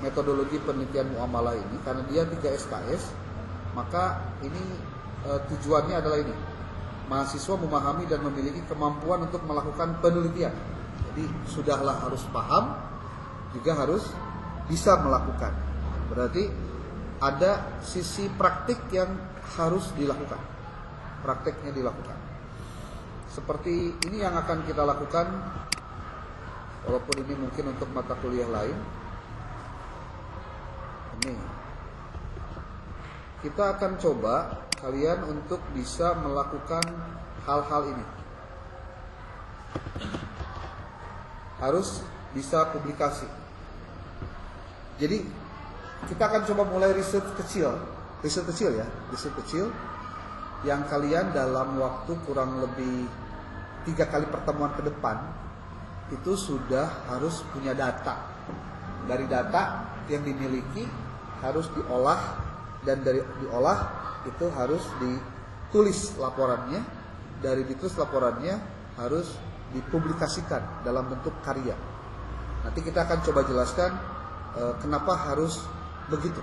metodologi penelitian muamalah ini, karena dia 3 SKS, maka ini tujuannya adalah ini. Mahasiswa memahami dan memiliki kemampuan untuk melakukan penelitian. Jadi sudahlah harus paham, juga harus bisa melakukan. Berarti ada sisi praktik yang harus dilakukan. Prakteknya dilakukan. Seperti ini yang akan kita lakukan, walaupun ini mungkin untuk mata kuliah lain. Ini kita akan coba kalian untuk bisa melakukan hal-hal ini. Harus bisa publikasi. Jadi kita akan coba mulai riset kecil ya, riset kecil yang kalian dalam waktu kurang lebih 3 kali pertemuan ke depan itu sudah harus punya data. Dari data yang dimiliki harus diolah, dan dari diolah itu harus ditulis laporannya. Dari ditulis laporannya harus dipublikasikan dalam bentuk karya. Nanti kita akan coba jelaskan kenapa harus begitu.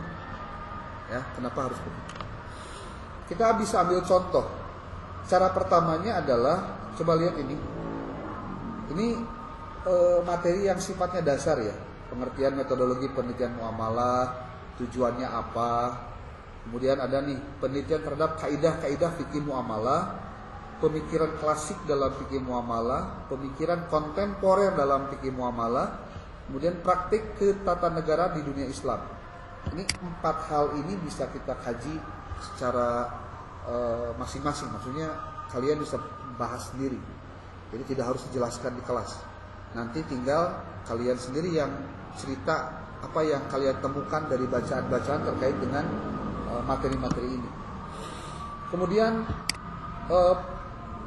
Ya, kenapa harus begitu. Kita bisa ambil contoh. Cara pertamanya adalah, coba lihat ini. Ini materi yang sifatnya dasar ya. Pengertian metodologi penelitian muamalah, tujuannya apa. Kemudian ada nih penelitian terhadap kaidah-kaidah fikih muamalah, pemikiran klasik dalam fikih muamalah, pemikiran kontemporer dalam fikih muamalah, kemudian praktik ketatanegaraan di dunia Islam. Ini 4 hal ini bisa kita kaji secara masing-masing. Maksudnya kalian bisa bahas sendiri. Jadi tidak harus dijelaskan di kelas. Nanti tinggal kalian sendiri yang cerita apa yang kalian temukan dari bacaan-bacaan terkait dengan materi-materi ini. Kemudian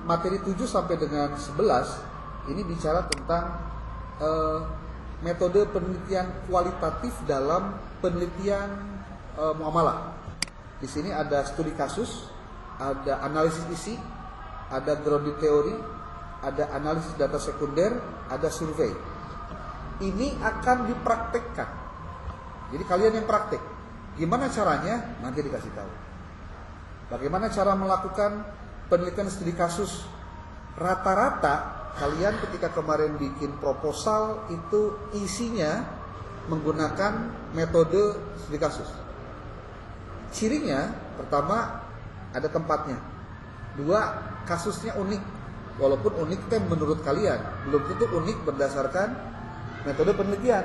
materi 7 sampai dengan 11 ini bicara tentang metode penelitian kualitatif dalam penelitian muamalah. Di sini ada studi kasus, ada analisis isi, ada grounded theory, ada analisis data sekunder, ada survei. Ini akan dipraktekkan. Jadi kalian yang praktek. Gimana caranya? Nanti dikasih tahu. Bagaimana cara melakukan penelitian studi kasus? Rata-rata kalian ketika kemarin bikin proposal itu isinya menggunakan metode studi kasus. Cirinya, pertama ada tempatnya. 2, kasusnya unik. Walaupun unik kan menurut kalian, belum tentu unik berdasarkan metode penelitian.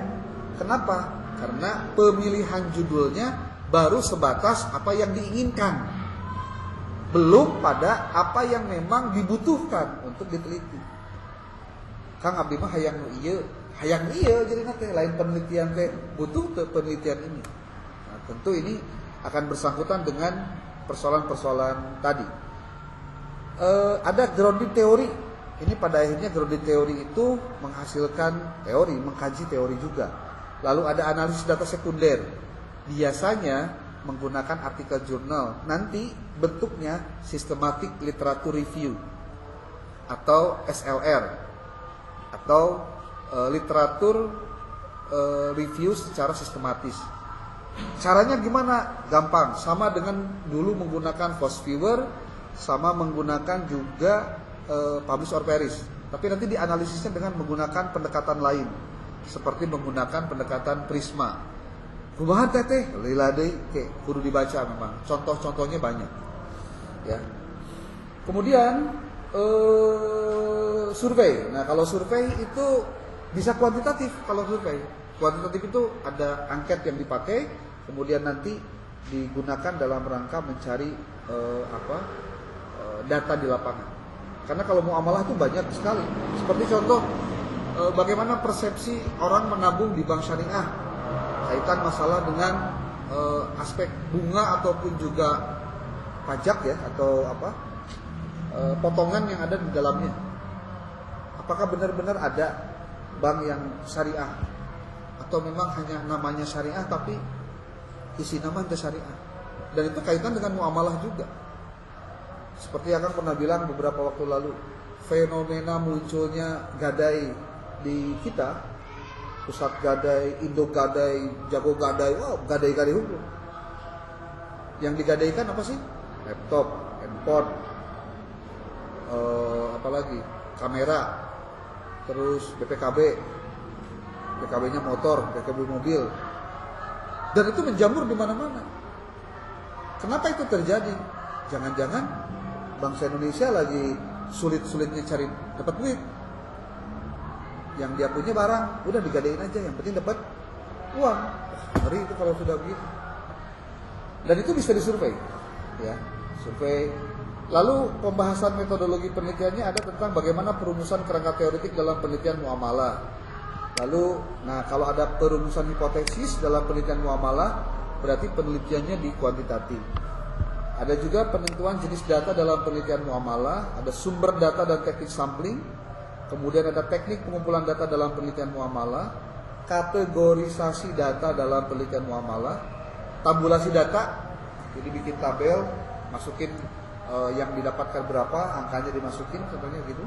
Kenapa? Karena pemilihan judulnya baru sebatas apa yang diinginkan, belum pada apa yang memang dibutuhkan untuk diteliti. Kang abdi mah hayang ieu jadi nanti lain penelitian teh butuh penelitian ini. Nah, tentu ini akan bersangkutan dengan persoalan-persoalan tadi. Ada grounded theory. Ini pada akhirnya grounded theory itu menghasilkan teori, mengkaji teori juga. Lalu ada analisis data sekunder. Biasanya menggunakan artikel jurnal. Nanti bentuknya systematic literature review atau SLR atau literatur review secara sistematis. Caranya gimana? Gampang, sama dengan dulu menggunakan Fast Viewer, sama menggunakan juga Publish or Perish. Tapi nanti dianalisisnya dengan menggunakan pendekatan lain, seperti menggunakan pendekatan Prisma. Kumaha teh lila deui kudu dibaca memang. Contoh-contohnya banyak. Ya. Kemudian survei. Nah, kalau survei itu bisa kuantitatif. Kalau survei kuantitatif itu ada angket yang dipakai, kemudian nanti digunakan dalam rangka mencari data di lapangan. Karena kalau muamalah itu banyak sekali. Seperti contoh, bagaimana persepsi orang menabung di bank syariah, kaitan masalah dengan aspek bunga ataupun juga pajak ya, atau potongan yang ada di dalamnya. Apakah benar-benar ada bank yang syariah, atau memang hanya namanya syariah tapi isi nama itu syariah. Dan itu kaitan dengan muamalah juga. Seperti yang pernah bilang beberapa waktu lalu, fenomena munculnya gadai di kita Pusat Gadai, Indo Gadai, Jago Gadai, wow, gadai-gadai hukum. Yang digadaikan apa sih? Laptop, handphone, apalagi kamera, terus BPKB, BPKB-nya motor, BPKB mobil, dan itu menjamur di mana-mana. Kenapa itu terjadi? Jangan-jangan bangsa Indonesia lagi sulit-sulitnya cari dapat duit. Yang dia punya barang, udah digadein aja, yang penting dapat uang. Ngeri itu kalau sudah begitu. Dan itu bisa disurvei, ya, survei. Lalu pembahasan metodologi penelitiannya ada tentang bagaimana perumusan kerangka teoretik dalam penelitian muamalah. Lalu, nah kalau ada perumusan hipotesis dalam penelitian muamalah, berarti penelitiannya di kuantitatif. Ada juga penentuan jenis data dalam penelitian muamalah, ada sumber data dan teknik sampling. Kemudian ada teknik pengumpulan data dalam penelitian muamalah, kategorisasi data dalam penelitian muamalah, tabulasi data, jadi bikin tabel, masukin yang didapatkan berapa, angkanya dimasukin, contohnya gitu.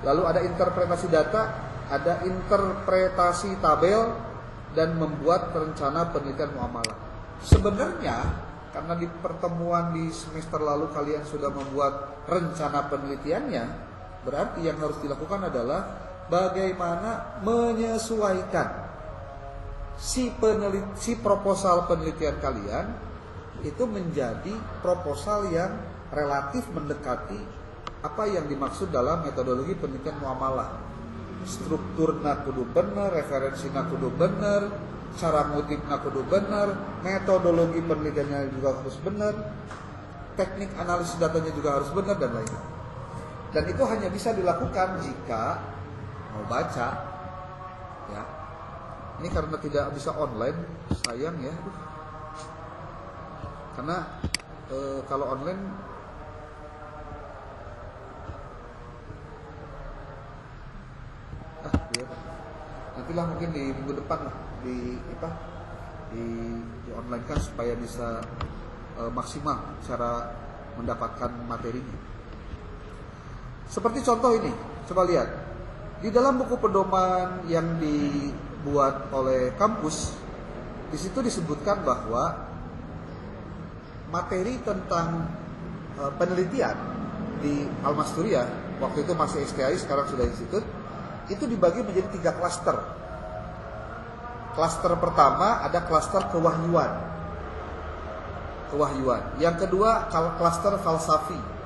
Lalu ada interpretasi data, ada interpretasi tabel, dan membuat rencana penelitian muamalah. Sebenarnya, karena di pertemuan di semester lalu kalian sudah membuat rencana penelitiannya, berarti yang harus dilakukan adalah bagaimana menyesuaikan si proposal penelitian kalian itu menjadi proposal yang relatif mendekati apa yang dimaksud dalam metodologi penelitian muamalah. Strukturna kudu bener, referensinya kudu bener, cara ngutipnya kudu bener, metodologi penelitiannya juga harus bener, teknik analisis datanya juga harus bener, dan lainnya. Dan itu hanya bisa dilakukan jika mau baca, ya. Ini karena tidak bisa online, sayang ya. Karena kalau online ya, nantilah mungkin di minggu depan lah di online kan supaya bisa maksimal cara mendapatkan materinya. Seperti contoh ini, coba lihat. Di dalam buku pedoman yang dibuat oleh kampus, di situ disebutkan bahwa materi tentang penelitian di Al-Masturiah, waktu itu masih STI, sekarang sudah institut, itu dibagi menjadi 3 klaster. Klaster pertama ada klaster kewahyuan. Yang kedua klaster falsafi.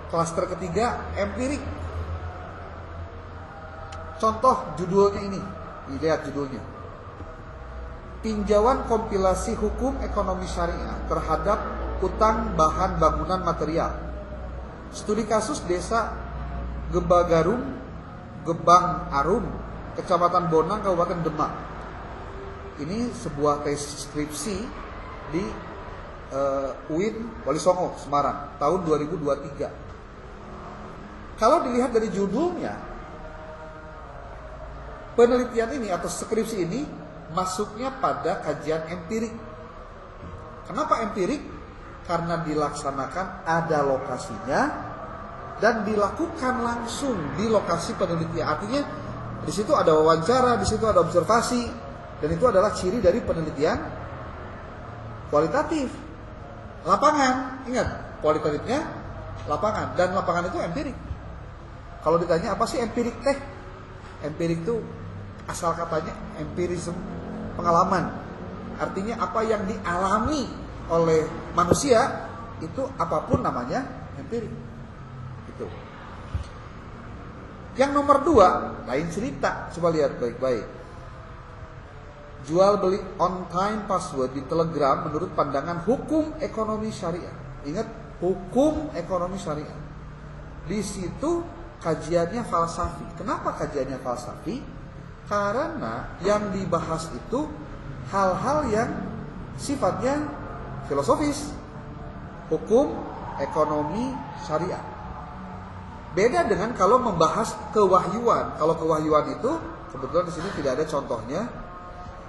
Klaster ketiga empirik. Contoh judulnya ini, lihat judulnya. Tinjauan kompilasi hukum ekonomi syariah terhadap utang bahan bangunan material. Studi kasus desa Gebagarum, Gebang Arum, Kecamatan Bonang, Kabupaten Demak. Ini sebuah tesis skripsi di UIN Wali Songo, Semarang, tahun 2023. Kalau dilihat dari judulnya, penelitian ini atau skripsi ini masuknya pada kajian empirik. Kenapa empirik? Karena dilaksanakan ada lokasinya dan dilakukan langsung di lokasi penelitian. Artinya di situ ada wawancara, di situ ada observasi, dan itu adalah ciri dari penelitian kualitatif. Lapangan, ingat, kualitatifnya lapangan, dan lapangan itu empirik. Kalau ditanya apa sih empirik teh? Empirik itu asal katanya empirisme, pengalaman. Artinya apa yang dialami oleh manusia itu apapun namanya empirik. Itu. Yang nomor 2, lain cerita. Coba lihat baik-baik. Jual beli on time password di Telegram menurut pandangan hukum ekonomi syariah. Ingat, hukum ekonomi syariah. Di situ kajiannya falsafi. Kenapa kajiannya falsafi? Karena yang dibahas itu hal-hal yang sifatnya filosofis. Hukum ekonomi syariah. Beda dengan kalau membahas kewahyuan. Kalau kewahyuan itu, kebetulan di sini tidak ada contohnya,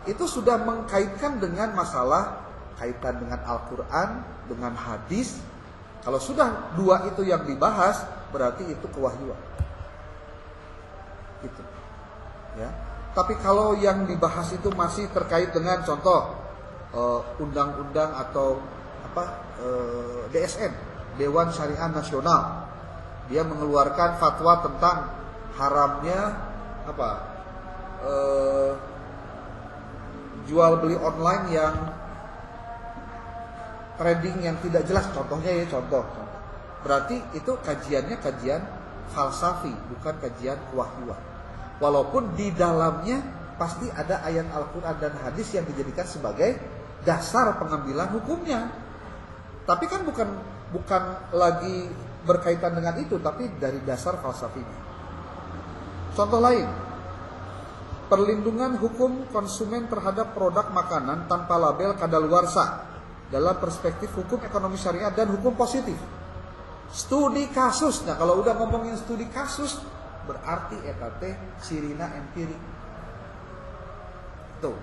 itu sudah mengkaitkan dengan masalah kaitan dengan Al-Quran, dengan hadis. Kalau sudah 2 itu yang dibahas, berarti itu kewahyuan. Gitu. Ya. Tapi kalau yang dibahas itu masih terkait dengan contoh undang-undang atau DSN, Dewan Syariah Nasional, dia mengeluarkan fatwa tentang haramnya jual beli online yang trading yang tidak jelas, contohnya ya contoh. Berarti itu kajiannya kajian falsafi, bukan kajian kewahyuan. Walaupun di dalamnya pasti ada ayat Al-Quran dan hadis yang dijadikan sebagai dasar pengambilan hukumnya. Tapi kan bukan lagi berkaitan dengan itu, tapi dari dasar falsafinya. Contoh lain, perlindungan hukum konsumen terhadap produk makanan tanpa label kadaluarsa dalam perspektif hukum ekonomi syariah dan hukum positif. Studi kasus. Nah, kalau udah ngomongin studi kasus, berarti etate sirina empirik. Tuh.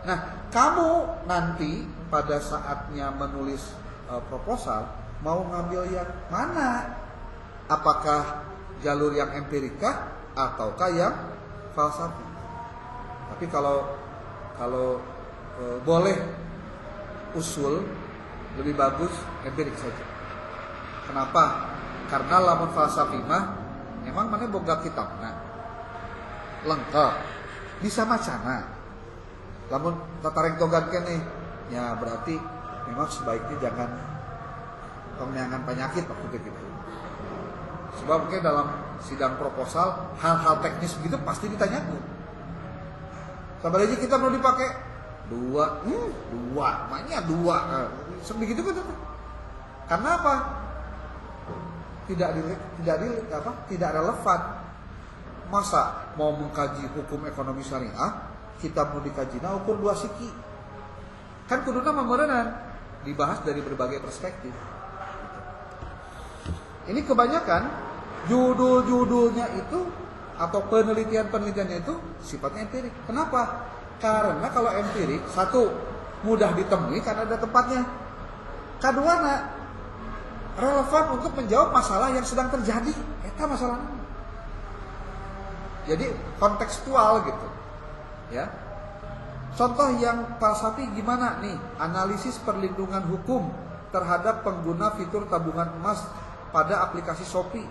Nah, kamu nanti pada saatnya menulis proposal mau ngambil yang mana? Apakah jalur yang empirikah ataukah yang falsafi? Tapi kalau boleh usul, lebih bagus empirik saja. Kenapa? Karena lamun falsafi mah emang mana boga kitabna lengkap bisa macana. Lamun tatareng togan kene ya berarti memang sebaiknya jangan pengenangan penyakit waktu gitu. Sebab mungkin dalam sidang proposal hal-hal teknis begitu pasti ditanyakan. Sabar aja kita mau dipakai dua, makanya dua. Sebegitu kan? Karena apa? Tidak relevan. Masa mau mengkaji hukum ekonomi syariah, kita mau dikaji ukur dua siki. Kan kuduna memerenan dibahas dari berbagai perspektif. Ini kebanyakan judul-judulnya itu atau penelitian-penelitiannya itu sifatnya empirik. Kenapa? Karena kalau empirik, satu, mudah ditemui karena ada tempatnya. Kedua, relevan untuk menjawab masalah yang sedang terjadi. Eta masalahnya. Jadi kontekstual gitu. Ya. Contoh yang falsafi gimana nih? Analisis perlindungan hukum terhadap pengguna fitur tabungan emas pada aplikasi Shopee.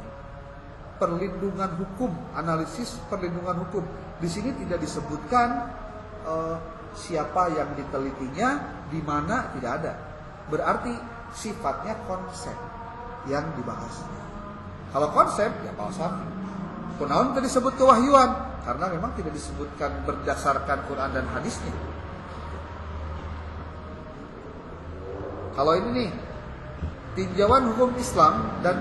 Perlindungan hukum, analisis perlindungan hukum. Di sini tidak disebutkan siapa yang ditelitinya, di mana, tidak ada. Berarti sifatnya konsep yang dibahas. Kalau konsep ya falsafi. Kunaon tadi disebut kewahyuan karena memang tidak disebutkan berdasarkan Quran dan hadisnya. Kalau ini nih tinjauan hukum Islam dan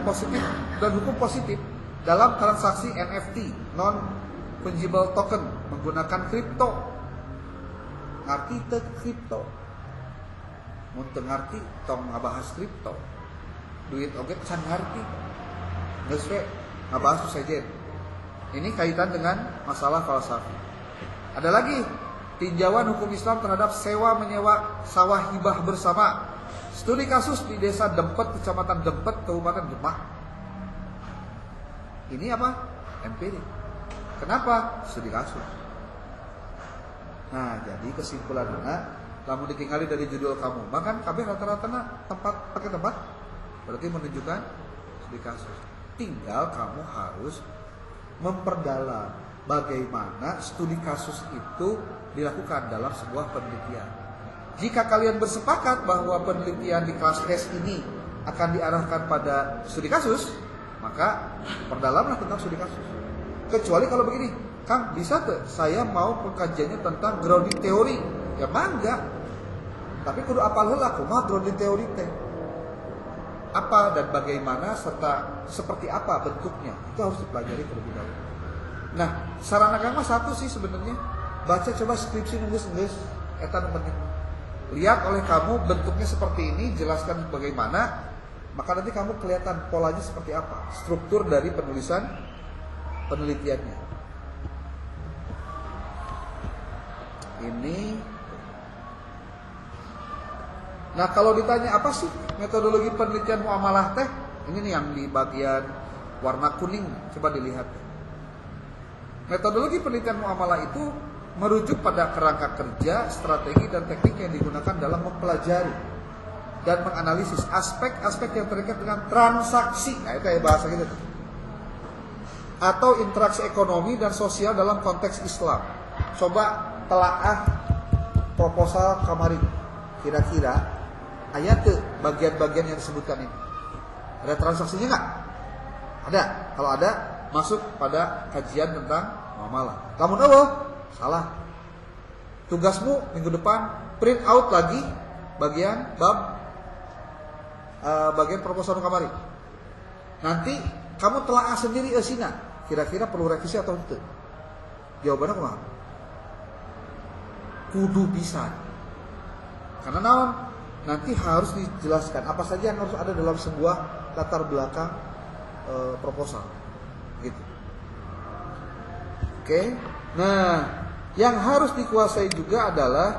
hukum positif dalam transaksi NFT non fungible token menggunakan kripto. Ngerti teu kripto? Mun teu ngarti tong ngabahas kripto. Duit oge can ngarti. Geus we ngabahas sesajen. Ini kaitan dengan masalah falsafi. Ada lagi tinjauan hukum Islam terhadap sewa menyewa sawah hibah bersama. Studi kasus di Desa Dempet, Kecamatan Dempet, Kabupaten Demak. Ini apa? Empirik. Kenapa? Studi kasus. Nah, jadi kesimpulannya, lamun ditinggali dari judul kamu, bahkan kabeh rata-rata pakai tempat, berarti menunjukkan studi kasus. Tinggal kamu harus memperdalam bagaimana studi kasus itu dilakukan dalam sebuah penelitian. Jika kalian bersepakat bahwa penelitian di kelas tes ini akan diarahkan pada studi kasus, maka perdalamlah tentang studi kasus. Kecuali kalau begini, Kang, bisa tuh saya mau pengkajiannya tentang grounding teori. Ya mangga. Tapi kudu apal heula kumaha grounding teori teh. Apa dan bagaimana serta seperti apa bentuknya, itu harus dipelajari terlebih dahulu. Nah, saran agama satu sih sebenarnya, baca coba skripsi nulis eta nu penting. Lihat oleh kamu bentuknya seperti ini, jelaskan bagaimana, maka nanti kamu kelihatan polanya seperti apa, struktur dari penulisan penelitiannya. Ini. Nah, kalau ditanya apa sih metodologi penelitian muamalah teh? Ini nih yang di bagian warna kuning, coba dilihat. Metodologi penelitian muamalah itu merujuk pada kerangka kerja, strategi, dan teknik yang digunakan dalam mempelajari dan menganalisis aspek-aspek yang terkait dengan transaksi. Nah, itu ya bahasa gitu. Atau interaksi ekonomi dan sosial dalam konteks Islam. Coba telaah proposal kamari. Kira-kira ayat bagian-bagian yang disebutkan ini. Ada transaksinya nggak? Ada. Kalau ada, masuk pada kajian tentang muamalah. Kamu tahu? Salah. Tugasmu minggu depan print out lagi bagian bagian proposal kamari. Nanti kamu telaah sendiri esina. Kira-kira perlu revisi atau tidak? Jawabannya kumaha? Kudu bisa. Karena naon? Nanti harus dijelaskan apa saja yang harus ada dalam sebuah latar belakang proposal. Gitu. Oke. Nah, yang harus dikuasai juga adalah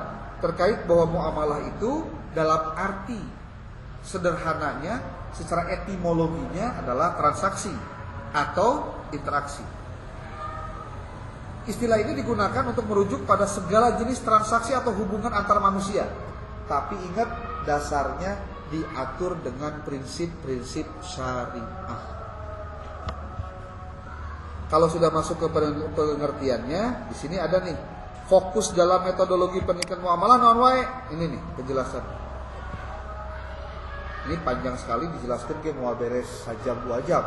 terkait bahwa muamalah itu dalam arti sederhananya, secara etimologinya adalah transaksi atau interaksi. Istilah ini digunakan untuk merujuk pada segala jenis transaksi atau hubungan antar manusia. Tapi ingat, dasarnya diatur dengan prinsip-prinsip syariah. Kalau sudah masuk ke pengertiannya, di sini ada nih fokus dalam metodologi penelitian muamalah non wae. Ini nih penjelasan. Ini panjang sekali dijelaskan ke mau beres sajam 2 jam.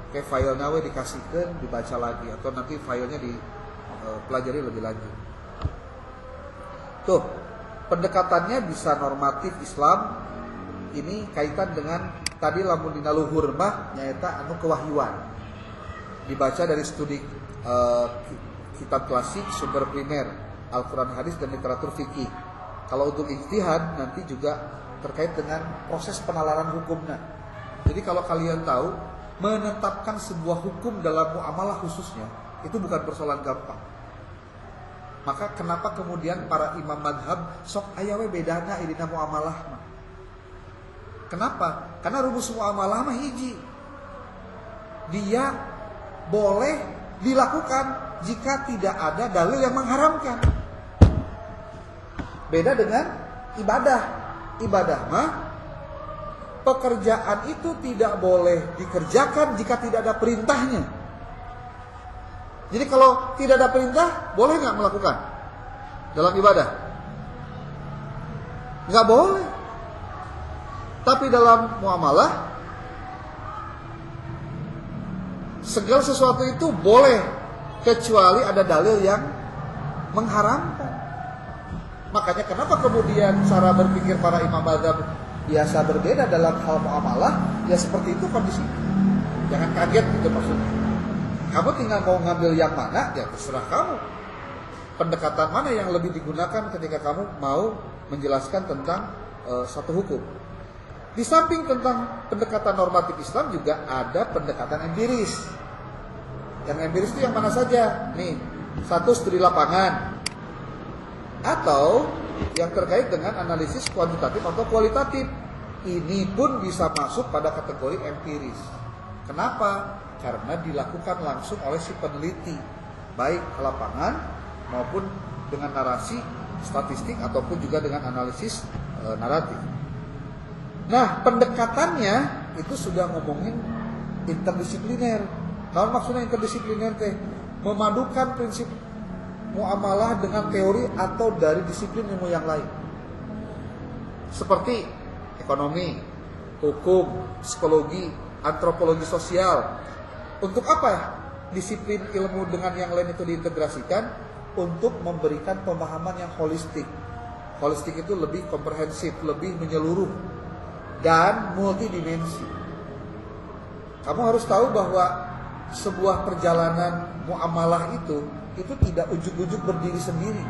Kayak file nawe dikasihkan, dibaca lagi atau nanti filenya dipelajari lebih lanjut. Tuh, pendekatannya bisa normatif Islam. Ini kaitan dengan tadi lamun dina luhur mah nyaeta anu kewahyuan. Dibaca dari studi kitab klasik, sumber primer, Al-Quran, hadis, dan literatur fikih. Kalau untuk ijtihad nanti juga terkait dengan proses penalaran hukumnya. Jadi kalau kalian tahu, menetapkan sebuah hukum dalam muamalah khususnya itu bukan persoalan gampang. Maka kenapa kemudian para imam madhab sok ayawe bedana irina muamalah mah? Kenapa? Karena rumus muamalah mah hiji. Dia boleh dilakukan jika tidak ada dalil yang mengharamkan. Beda dengan ibadah. Ibadah mah pekerjaan itu tidak boleh dikerjakan jika tidak ada perintahnya. Jadi kalau tidak ada perintah, boleh nggak melakukan dalam ibadah? Nggak boleh. Tapi dalam muamalah, segala sesuatu itu boleh kecuali ada dalil yang mengharamkan. Makanya kenapa kemudian cara berpikir para imam mazhab biasa berbeda dalam hal muamalah? Ya seperti itu kondisi. Jangan kaget gitu maksudnya. Kamu tinggal mau ngambil yang mana, ya terserah kamu. Pendekatan mana yang lebih digunakan ketika kamu mau menjelaskan tentang satu hukum. Di samping tentang pendekatan normatif Islam juga ada pendekatan empiris. Yang empiris itu yang mana saja? Nih, satu studi lapangan. Atau yang terkait dengan analisis kuantitatif atau kualitatif. Ini pun bisa masuk pada kategori empiris. Kenapa? Karena dilakukan langsung oleh si peneliti, baik ke lapangan maupun dengan narasi, statistik ataupun juga dengan analisis naratif. Nah, pendekatannya itu sudah ngomongin interdisipliner. Nah, maksudnya interdisipliner teh memadukan prinsip muamalah dengan teori atau dari disiplin ilmu yang lain. Seperti ekonomi, hukum, psikologi, antropologi sosial. Untuk apa ya? Disiplin ilmu dengan yang lain itu diintegrasikan untuk memberikan pemahaman yang holistik. Holistik itu lebih komprehensif, lebih menyeluruh dan multidimensi. Kamu harus tahu bahwa sebuah perjalanan muamalah itu tidak ujug-ujug berdiri sendiri,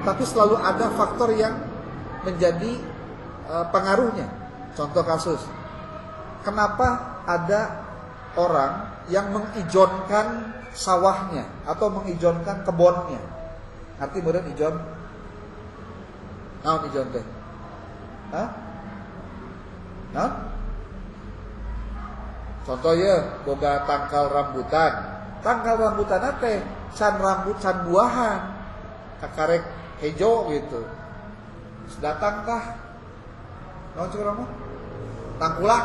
tapi selalu ada faktor yang menjadi pengaruhnya. Contoh kasus, kenapa ada orang yang mengijonkan sawahnya atau mengijonkan kebunnya? Arti kemudian ijon, naon ijon teh? Hah? Naon? Contoh ya, boga tangkal rambutan. Tangkal rambutan teh can rambut can buahan kakarek hejo gitu. Datang kah naon cik urang mah tangkulak.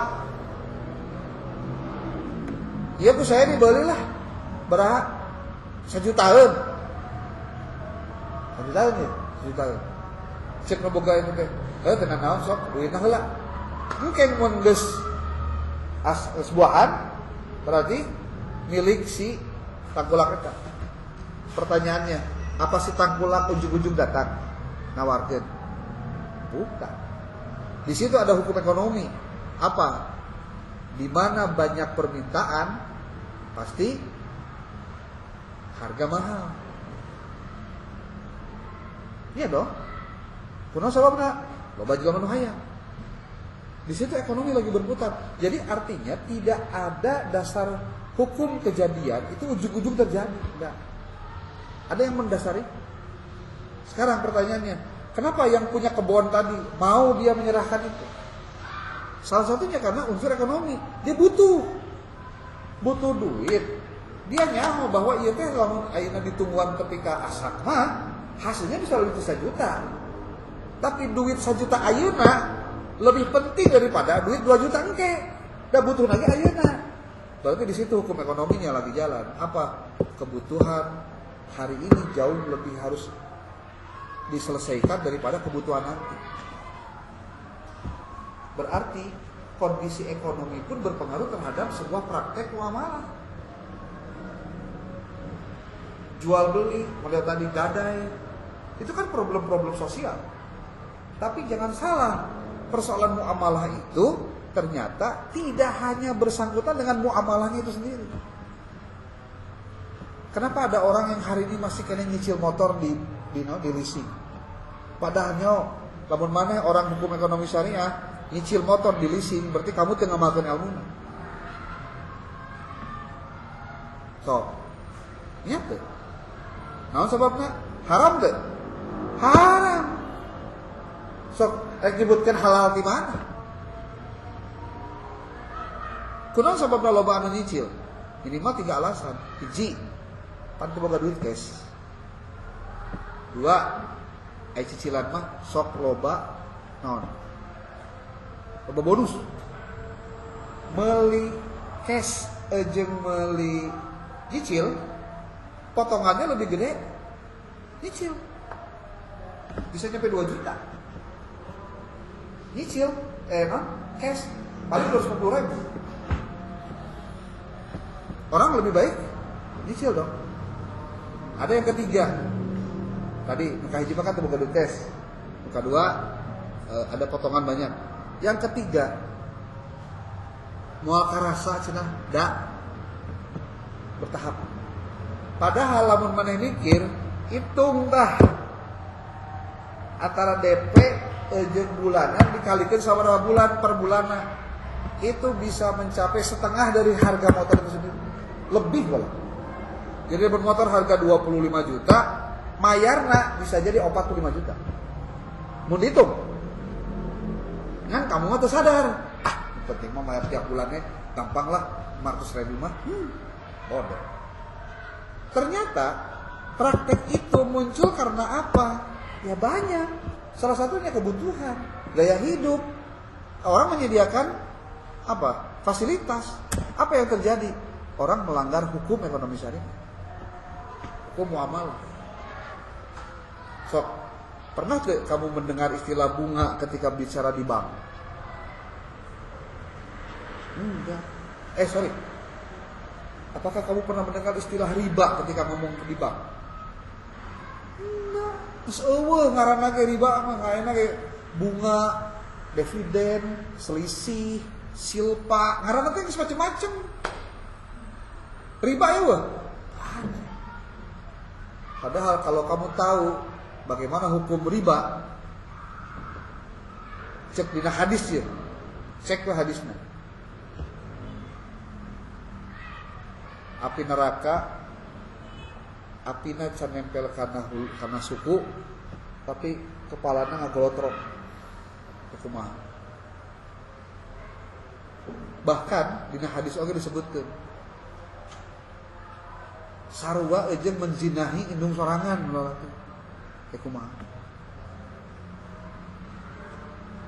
Iya ku saya dibeli lah beraha 1 jutaan ya 1 jutaan cek ngeboga itu teh tenan naon sok duitna heula mungkin mun geus buahan berarti milik si tangkulak eta. Pertanyaannya, apa si tangkulak ujung-ujung datang nawarkeun? Bukan. Di situ ada hukum ekonomi. Apa? Di mana banyak permintaan, pasti harga mahal. Iya dong. Kunaon sababna? Loba juga manu hayang. Di situ ekonomi lagi berputar. Jadi artinya tidak ada dasar hukum kejadian itu ujung-ujung terjadi. Enggak. Ada yang mendasari. Sekarang pertanyaannya, kenapa yang punya kebun tadi mau dia menyerahkan itu? Salah satunya karena unsur ekonomi. Dia butuh duit. Dia nyaho bahwa ieu teh lamun ayeuna ditungguan ketika asak mah hasilnya bisa lebih 1 juta. Tapi duit 1 juta ayeuna lebih penting daripada duit 2 juta engke. Da butuh lagi ayeuna. Berarti di situ hukum ekonominya lagi jalan. Apa? Kebutuhan hari ini jauh lebih harus diselesaikan daripada kebutuhan nanti. Berarti kondisi ekonomi pun berpengaruh terhadap sebuah praktek muamalah. Jual beli, melihat tadi gadai, itu kan problem-problem sosial. Tapi jangan salah, persoalan muamalah itu ternyata tidak hanya bersangkutan dengan muamalahnya itu sendiri. Kenapa ada orang yang hari ini masih kena nyicil motor di leasing? Padahal lamun maneh orang hukum ekonomi syariah nyicil motor di leasing berarti kamu teu ngamalkeun ilmuna. So, nya teu. Naon sababna? Haram teu? Haram. Sok rek nyebutkeun halal di mana? Kunaon sababna loba anu nyicil? Minimal 3 alasan. 1, pan teu boga duit cash. 2, aya cicilan mah sok loba naon? Loba bonus. Meuli cash jeung meuli cicil potongannya lebih gede. Nyicil bisa nyampe 2 juta. Nyicil cash paling 250.000. Orang lebih baik nyicil dong. Ada yang ketiga. Tadi muka hiji mah kan teu boga duit cash. Muka 2 ada potongan banyak. Yang ketiga moal karasa cenah bertahap. Padahal lamun maneh mikir, hitung tah antara DP jeung bulanan dikalikan sabaraha bulan per bulanna itu bisa mencapai setengah dari harga motor itu sendiri. Lebih malah. Jadi bermotor harga 25 juta, mayarna bisa jadi 45 juta. Mun dihitung. Kan kamu mah teu sadar. Penting mah mayar tiap bulannya gampang lah 500.000 mah. Bodoh. Ternyata praktek itu muncul karena apa? Ya banyak. Salah satunya kebutuhan, gaya hidup. Orang menyediakan apa? Fasilitas. Apa yang terjadi? Orang melanggar hukum ekonomi syariah. Hukum muamalah. Sok, pernah gak kamu mendengar istilah bunga ketika bicara di bank? Enggak. Sorry. Apakah kamu pernah mendengar istilah riba ketika ngomong di bank? Enggak. Terus ngaranna ge riba mah ngaranna ge bunga, dividen, selisih, silpa, ngaranna teh geus macem-macem. Riba ya wah. Padahal kalau kamu tahu bagaimana hukum riba, cek dina hadis ya. Cek ke hadisnya. Api neraka, apina can nempel karena suku, tapi kepalana ngagolotrok. Kumaha? Bahkan dina hadis oge disebutkeun sarua jeung menzinahi indung sorangan kumaha.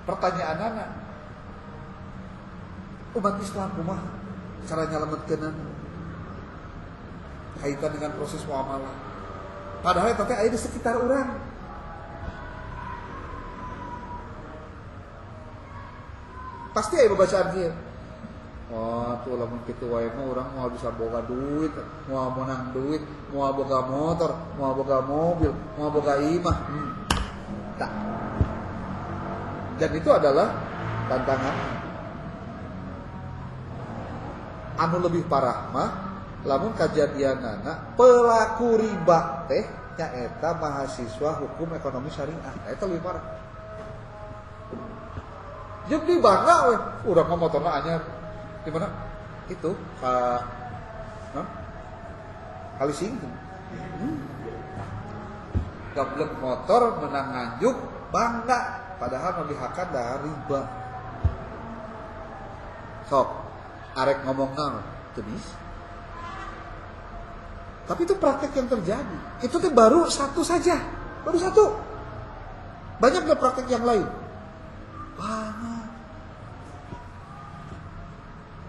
Pertanyaanana, umat Islam kumaha cara nyalametkeunna kaitan dengan proses muamalah. Padahal eta teh aya di sekitar urang. Pasti aya babacaan kieu. Oh, tuh lamun kitu wae mah urang moal bisa boga duit, moal menang duit, moal boga motor, moal boga mobil, moal boga imah. Tak. Dan itu adalah tantangan. Anu lebih parah mah lamun kajadianana pelaku riba teh nyaeta mahasiswa hukum ekonomi syariah. Eta lebih parah. Jeung di bangga we, urang mah motorna anyar. Di mana? Itu Kali Singgung. Gablek motor menang nganjuk bangga, padahal melihatkan dari riba. Sok arek ngomong naon teu bisa. Tapi itu praktek yang terjadi. Itu tuh baru satu saja, baru satu. Banyak nggak praktek yang lain? Banyak.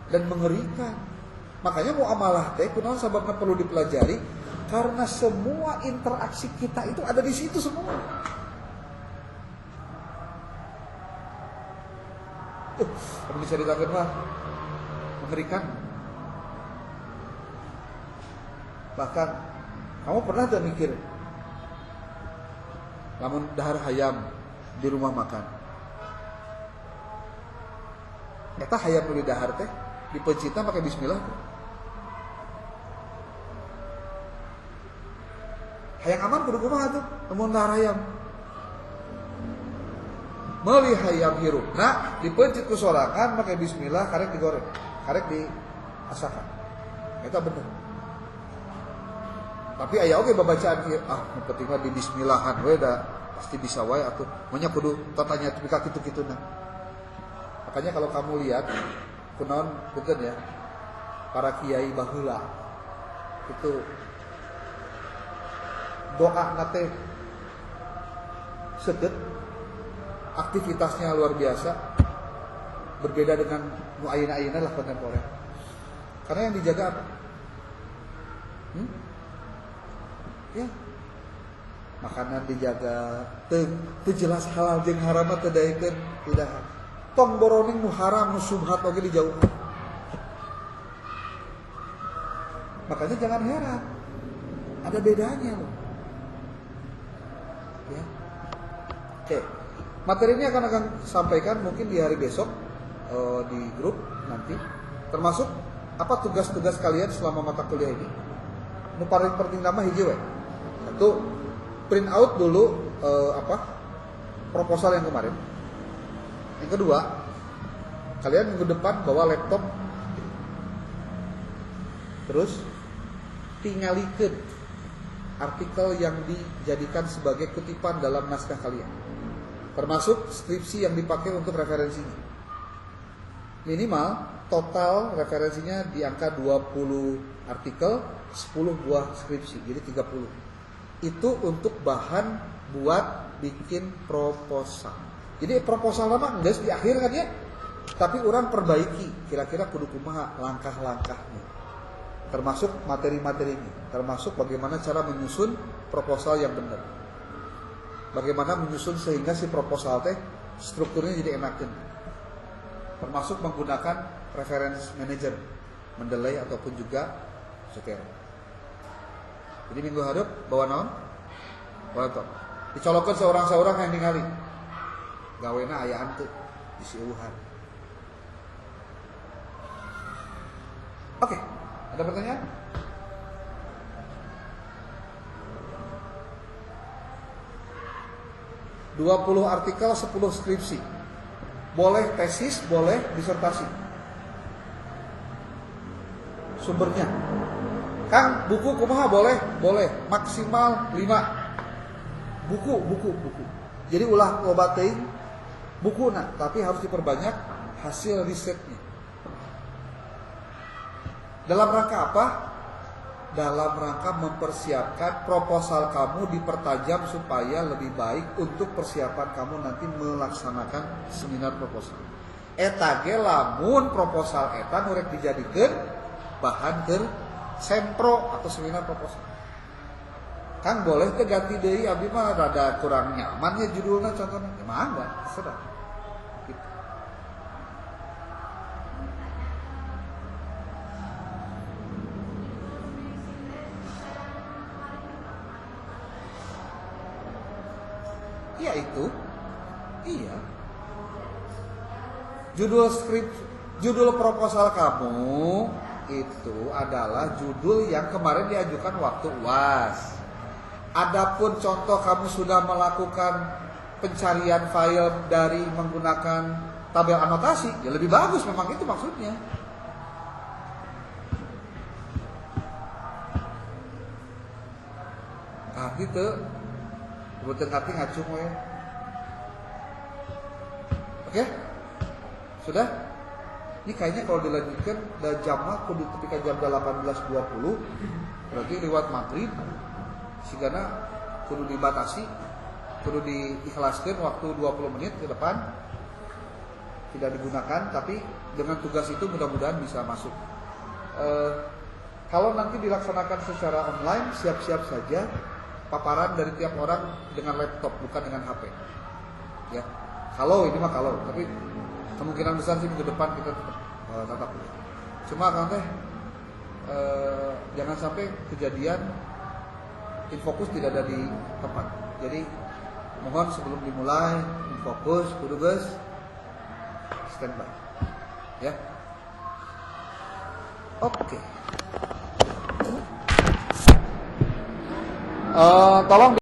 Dan mengerikan. Makanya muamalah teh kunaon sababna perlu dipelajari karena semua interaksi kita itu ada di situ semua. Kamu bisa diceritakan mah mengerikan. Bahkan kamu pernah tak mikir lamun dahar hayam di rumah makan. Eta hayam nu di dahar teh dipencitna pakai bismillah. Hayang aman kudu kumaha tuh? Lamun dahar hayam. Meuli hayam hirupna dipencit ku sorangan pakai bismillah karek digoreng, karek diasakan. Eta bener. Tapi aya oge babacaan ieu, nu penting mah di bismillahan we da pasti bisa wae atuh. Manya kudu tatanya pika kitu-kituna. Makanya kalau kamu lihat kunaon punten ya, para kiai baheula itu doa nate sedet, aktivitasnya luar biasa, berbeda dengan nu ayeuna-ayeuna lah kontemporer. Karena yang dijaga apa? Ya, makanan dijaga, teu jelas halal jeung haram teh daekeun tidak. Tong boroning nu haram nu subhat oge dijauhan. Makanya jangan heran, ada bedanya loh. Ya. Oke, materi ini akan sampaikan mungkin di hari besok di grup nanti. Termasuk apa tugas-tugas kalian selama mata kuliah ini. Nu paling penting nama hiji we. Satu, print out dulu proposal yang kemarin. Yang kedua, kalian minggu depan bawa laptop. Terus tingalikeun artikel yang dijadikan sebagai kutipan dalam naskah kalian. Termasuk skripsi yang dipakai untuk referensinya. Minimal total referensinya di angka 20 artikel, 10 buah skripsi, jadi 30. Itu untuk bahan buat bikin proposal. Jadi proposal lama geus di akhir kan ya. Tapi orang perbaiki kira-kira kudu kumaha langkah-langkahnya. Termasuk materi-materinya, termasuk bagaimana cara menyusun proposal yang benar. Bagaimana menyusun sehingga si proposal teh strukturnya jadi enakeun. Termasuk menggunakan reference manager, Mendeley ataupun juga Zotero. Jadi minggu hareup bawa naon? Bawa laptop. Dicolokeun seorang-seorang yang ningali. Gawena aya hanteu di sieuhan. Oke, ada pertanyaan? ...20 artikel, 10 skripsi. Boleh tesis, boleh disertasi. Sumbernya. Kang, buku kumaha boleh? Boleh. Maksimal 5. Buku. Jadi ulah loba teuing bukuna, tapi harus diperbanyak hasil risetnya. Dalam rangka apa? dalam rangka mempersiapkan proposal kamu dipertajam supaya lebih baik untuk persiapan kamu nanti melaksanakan seminar proposal. Eta ge lamun proposal eta nurek dijadikeun bahan keur sempro atau seminar proposal. Kang boleh teh ganti deui abdi mah rada kurang nyaman ya judulna contohnya. Ya mangga, terserah. Gitu. Iya itu. Iya. Judul proposal kamu itu adalah judul yang kemarin diajukan waktu UAS. Adapun contoh kamu sudah melakukan pencarian file dari menggunakan tabel anotasi, ya lebih bagus, memang itu maksudnya. Ah gitu. Kebetulan hati ngacung we. Oke? Sudah? Ini kayaknya kalau dilanjutkan jamnya kudu ketika jam 18.20 berarti lewat maghrib. Sigana kudu dibatasi, kudu diikhlaskan waktu 20 menit ke depan tidak digunakan, tapi dengan tugas itu mudah-mudahan bisa masuk. Kalau nanti dilaksanakan secara online, siap-siap saja paparan dari tiap orang dengan laptop, bukan dengan HP. Ya, kalau ini mah kalau, tapi kemungkinan besar sih minggu depan kita tetap tatap. Cuma kan teh jangan sampai kejadian infokus tidak ada di tempat. Jadi mohon sebelum dimulai infokus kudu geus standby. Ya. Oke. Tolong